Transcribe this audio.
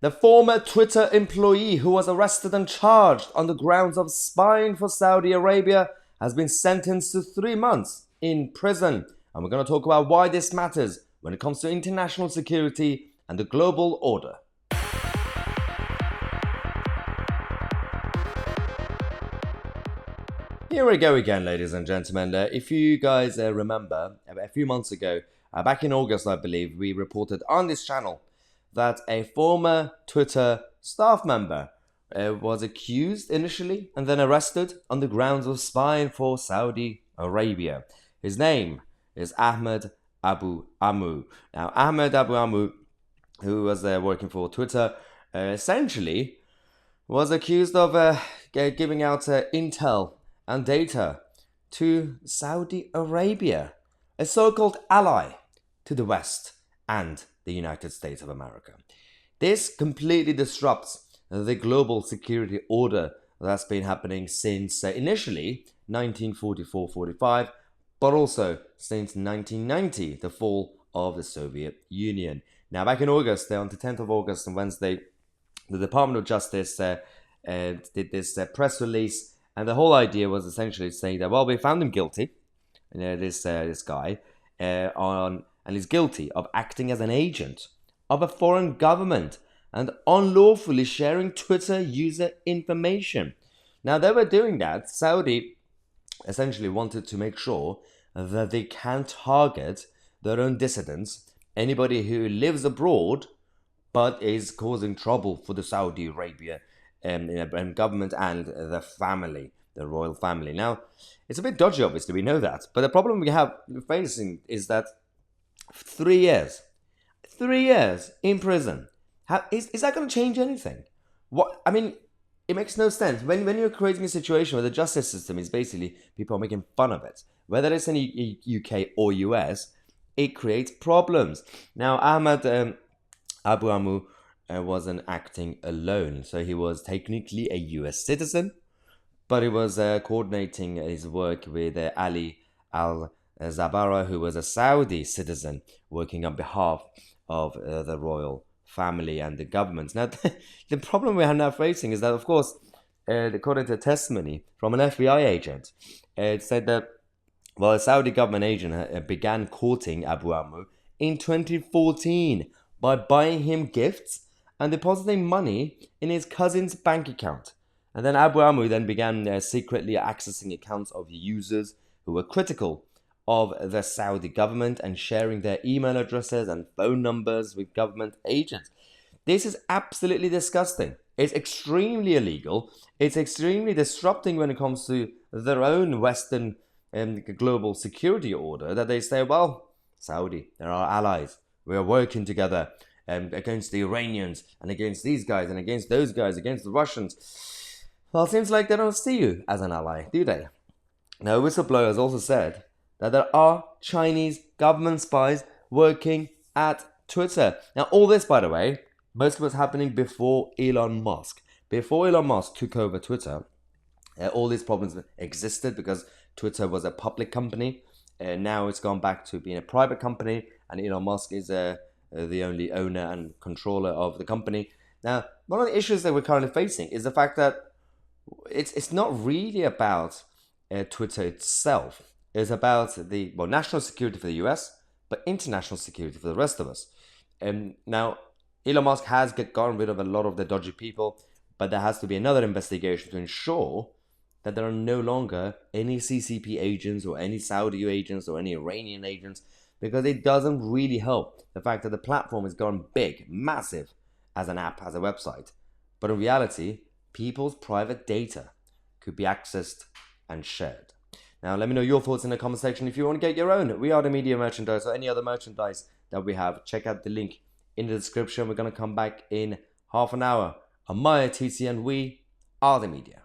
The former Twitter employee who was arrested and charged on the grounds of spying for Saudi Arabia has been sentenced to 3 months in prison. And we're going to talk about why this matters when it comes to international security and the global order. Here we go again, ladies and gentlemen. If you guys remember, a few months ago, back in August, I believe, we reported on this channel that a former Twitter staff member was accused initially and then arrested on the grounds of spying for Saudi Arabia. His name is Ahmed Abu Amu. Now, Ahmed Abu Amu, who was working for Twitter, essentially was accused of giving out intel and data to Saudi Arabia, a so-called ally to the West and the United States of America. This completely disrupts the global security order that's been happening since initially 1944-45, but also since 1990, the fall of the Soviet Union. Now, back in August, on the 10th of August, on Wednesday, the Department of Justice did this press release, and the whole idea was essentially saying that, well, we found him guilty, this guy, and he's guilty of acting as an agent of a foreign government and unlawfully sharing Twitter user information. Now, they were doing that. Saudi essentially wanted to make sure that they can target their own dissidents, anybody who lives abroad but is causing trouble for the Saudi Arabia government and the family, the royal family. Now, it's a bit dodgy, obviously, we know that, but the problem we're facing is that 3 years in prison. Is that going to change anything? What I mean, it makes no sense. When you're creating a situation where the justice system is basically people are making fun of it, whether it's in UK or US, it creates problems. Now, Ahmed Abu Amu wasn't acting alone, so he was technically a US citizen, but he was coordinating his work with Ali Al-Zabara, who was a Saudi citizen working on behalf of the royal family and the government. Now, the problem we are now facing is that, of course, according to a testimony from an FBI agent, it said that, well, a Saudi government agent began courting Abu Amu in 2014 by buying him gifts and depositing money in his cousin's bank account. And then Abu Amu then began secretly accessing accounts of users who were critical of the Saudi government and sharing their email addresses and phone numbers with government agents. This is absolutely disgusting. It's extremely illegal. It's extremely disrupting when it comes to their own Western global security order, that they say, well, Saudi, they're our allies. We are working together against the Iranians and against these guys and against those guys, against the Russians. Well, it seems like they don't see you as an ally, do they? Now, whistleblowers also said that there are Chinese government spies working at Twitter. Now, all this, by the way, most of it was happening before Elon Musk. Before Elon Musk took over Twitter, all these problems existed because Twitter was a public company. Now it's gone back to being a private company, and Elon Musk is the only owner and controller of the company. Now, one of the issues that we're currently facing is the fact that it's not really about Twitter itself. It's about the national security for the US, but international security for the rest of us. Now, Elon Musk has gotten rid of a lot of the dodgy people, but there has to be another investigation to ensure that there are no longer any CCP agents or any Saudi agents or any Iranian agents, because it doesn't really help the fact that the platform has gone big, massive as an app, as a website. But in reality, people's private data could be accessed and shared. Now, let me know your thoughts in the comment section. If you want to get your own We Are The Media merchandise or any other merchandise that we have, check out the link in the description. We're going to come back in half an hour on my TC, and we are the media.